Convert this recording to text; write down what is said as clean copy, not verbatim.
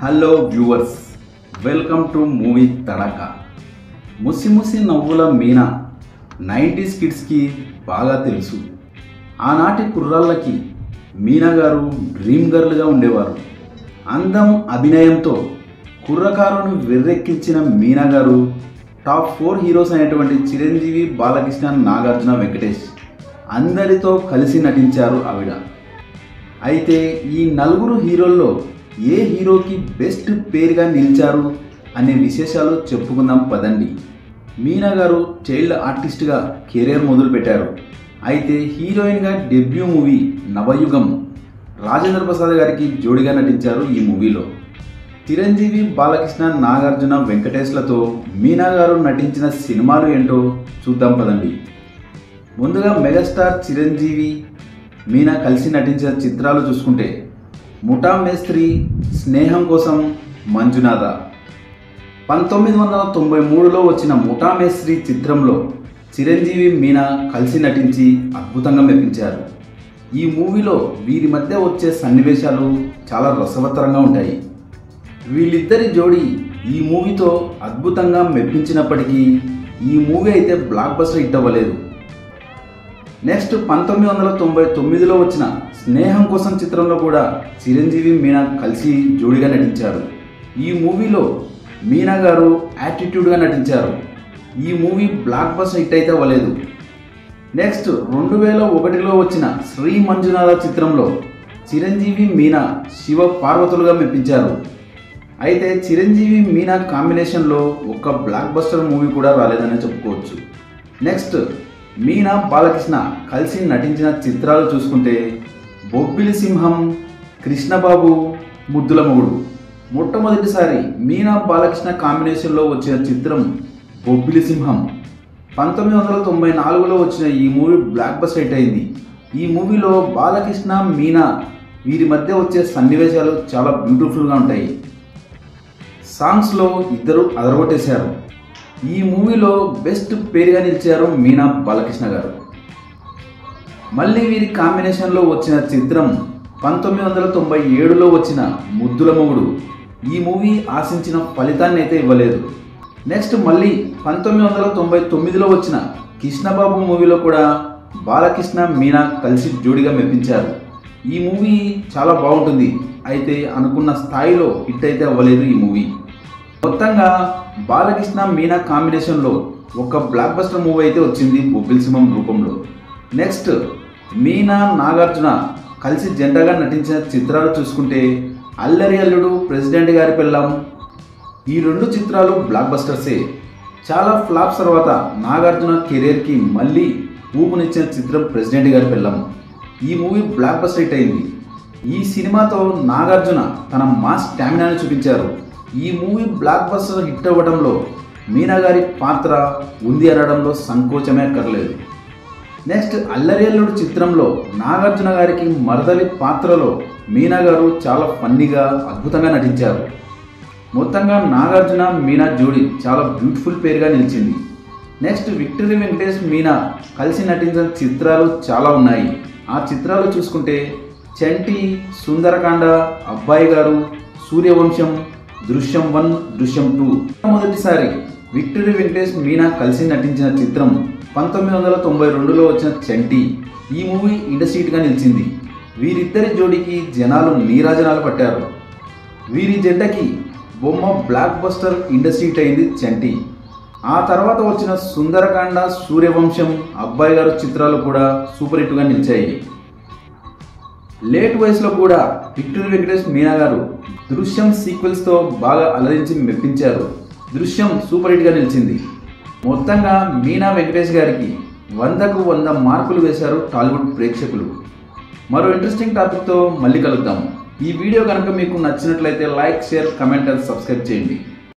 Hello viewers, welcome to movie Tadaka. ముసి ముసి నవ్వుల మీనా 90s కిడ్స్కి బాగా తెలుసు. ఆనాటి కుర్రాళ్ళకి మీనా గారు డ్రీమ్ గర్ల్గా ఉండేవారు. అందం, అభినయంతో కుర్రకారును వెర్రెక్కించిన మీనా గారు టాప్ 4 హీరోస్ అయినటువంటి చిరంజీవి, బాలకృష్ణ, నాగార్జున, వెంకటేష్ అందరితో కలిసి నటించారు ఆవిడ. అయితే ఈ నలుగురు హీరోల్లో ఏ హీరోకి బెస్ట్ పేరుగా నిలిచారు అనే విశేషాలు చెప్పుకుందాం పదండి. మీనా గారు చైల్డ్ ఆర్టిస్ట్గా కెరీర్ మొదలుపెట్టారు. అయితే హీరోయిన్గా డెబ్యూ మూవీ నవయుగం రాజేంద్ర ప్రసాద్ గారికి జోడిగా నటించారు. ఈ మూవీలో చిరంజీవి, బాలకృష్ణ, నాగార్జున, వెంకటేష్లతో మీనా గారు నటించిన సినిమాలు ఏంటో చూద్దాం పదండి. ముందుగా మెగాస్టార్ చిరంజీవి, మీనా కలిసి నటించిన చిత్రాలు చూసుకుంటే ముఠా మేస్త్రి, స్నేహం కోసం, మంజునాథ. 1993లో వచ్చిన ముఠా మేస్త్రి చిత్రంలో చిరంజీవి, మీనా కలిసి నటించి అద్భుతంగా మెప్పించారు. ఈ మూవీలో వీరి మధ్య వచ్చే సన్నివేశాలు చాలా రసవత్తరంగా ఉంటాయి. వీళ్ళిద్దరి జోడీ ఈ మూవీతో అద్భుతంగా మెప్పించినప్పటికీ ఈ మూవీ అయితే బ్లాక్ బస్టర్ హిట్ అవ్వలేదు. నెక్స్ట్ 1999లో వచ్చిన స్నేహం కోసం చిత్రంలో కూడా చిరంజీవి, మీనా కలిసి జోడిగా నటించారు. ఈ మూవీలో మీనా గారు యాటిట్యూడ్గా నటించారు. ఈ మూవీ బ్లాక్ బస్టర్ హిట్ అయితే అవ్వలేదు. నెక్స్ట్ 2001లో వచ్చిన శ్రీ మంజునాథ చిత్రంలో చిరంజీవి, మీనా శివ పార్వతులుగా మెప్పించారు. అయితే చిరంజీవి, మీనా కాంబినేషన్లో ఒక్క బ్లాక్ బస్టర్ మూవీ కూడా రాలేదనే చెప్పుకోవచ్చు. నెక్స్ట్ మీనా, బాలకృష్ణ కలిసి నటించిన చిత్రాలు చూసుకుంటే బొబ్బిలి సింహం, కృష్ణబాబు, ముద్దుల మొగుడు. మొట్టమొదటిసారి మీనా, బాలకృష్ణ కాంబినేషన్లో వచ్చిన చిత్రం బొబ్బిలి సింహం. 1994లో వచ్చిన ఈ మూవీ బ్లాక్ బస్టర్ హిట్ అయింది. ఈ మూవీలో బాలకృష్ణ, మీనా వీరి మధ్య వచ్చే సన్నివేశాలు చాలా బ్యూటిఫుల్గా ఉంటాయి. సాంగ్స్లో ఇద్దరు అదరగొట్టేశారు. ఈ మూవీలో బెస్ట్ పేరుగా నిలిచారు మీనా, బాలకృష్ణ గారు. మళ్ళీ వీరి కాంబినేషన్లో వచ్చిన చిత్రం 1997లో వచ్చిన ముద్దుల మొగుడు. ఈ మూవీ ఆశించిన ఫలితాన్ని అయితే ఇవ్వలేదు. నెక్స్ట్ మళ్ళీ 1999లో వచ్చిన కృష్ణబాబు మూవీలో కూడా బాలకృష్ణ, మీనా కలిసి జోడిగా మెప్పించారు. ఈ మూవీ చాలా బాగుంటుంది. అయితే అనుకున్న స్థాయిలో హిట్ అయితే అవ్వలేదు ఈ మూవీ. మొత్తంగా బాలకృష్ణ, మీనా కాంబినేషన్లో ఒక బ్లాక్ బస్టర్ మూవీ అయితే వచ్చింది బొబ్బిలి సింహం రూపంలో. నెక్స్ట్ మీనా, నాగార్జున కలిసి జంటగా నటించిన చిత్రాలు చూసుకుంటే అల్లరి అల్లుడు, ప్రెసిడెంట్ గారి పెళ్ళాం. ఈ 2 చిత్రాలు బ్లాక్ బస్టర్సే. చాలా ఫ్లాప్స్ తర్వాత నాగార్జున కెరీర్కి మళ్ళీ ఊపునిచ్చిన చిత్రం ప్రెసిడెంట్ గారి పెళ్ళాం. ఈ మూవీ బ్లాక్ బస్టర్ హిట్ అయింది. ఈ సినిమాతో నాగార్జున తన మాస్ స్టామినాని చూపించారు. ఈ మూవీ బ్లాక్ బస్టర్ హిట్ అవ్వడంలో మీనా గారి పాత్ర ఉంది అనడంలో సంకోచమే అక్కర్లేదు. నెక్స్ట్ అల్లరి అల్లుడు చిత్రంలో నాగార్జున గారికి మరదలి పాత్రలో మీనా గారు చాలా ఫన్నీగా, అద్భుతంగా నటించారు. మొత్తంగా నాగార్జున, మీనా జోడీ చాలా బ్యూటిఫుల్ పేరుగా నిలిచింది. నెక్స్ట్ విక్టరీ వెంకటేష్, మీనా కలిసి నటించిన చిత్రాలు చాలా ఉన్నాయి. ఆ చిత్రాలు చూసుకుంటే చంటి, సుందరకాండ, అబ్బాయి గారు, సూర్యవంశం, దృశ్యం 1, దృశ్యం 2. మొదటిసారి విక్టరీ వెంకటేష్, మీనా కలిసి నటించిన చిత్రం 1992లో వచ్చిన చంటి. ఈ మూవీ ఇండస్ట్రీట్గా నిలిచింది. వీరిద్దరి జోడీకి జనాలు నీరాజనాలు పట్టారు. వీరి జంటకి బొమ్మ బ్లాక్ బస్టర్ ఇండస్ట్రీట్ అయింది చంటి. ఆ తర్వాత వచ్చిన సుందరకాండ, సూర్యవంశం, అబ్బాయి గారు చిత్రాలు కూడా సూపర్ హిట్గా నిలిచాయి. లేట్ వయసులో కూడా విక్టరీ వెంకటేష్, మీనా గారు దృశ్యం సీక్వెల్స్తో బాగా అలరించి మెప్పించారు. దృశ్యం సూపర్ హిట్గా నిలిచింది. మొత్తంగా మీనా, వెంకటేష్ గారికి 100కు 100 మార్కులు వేశారు టాలీవుడ్ ప్రేక్షకులు. మరో ఇంట్రెస్టింగ్ టాపిక్తో మళ్ళీ కలుద్దాం. ఈ వీడియో కనుక మీకు నచ్చినట్లయితే like, share, comment and subscribe చేయండి.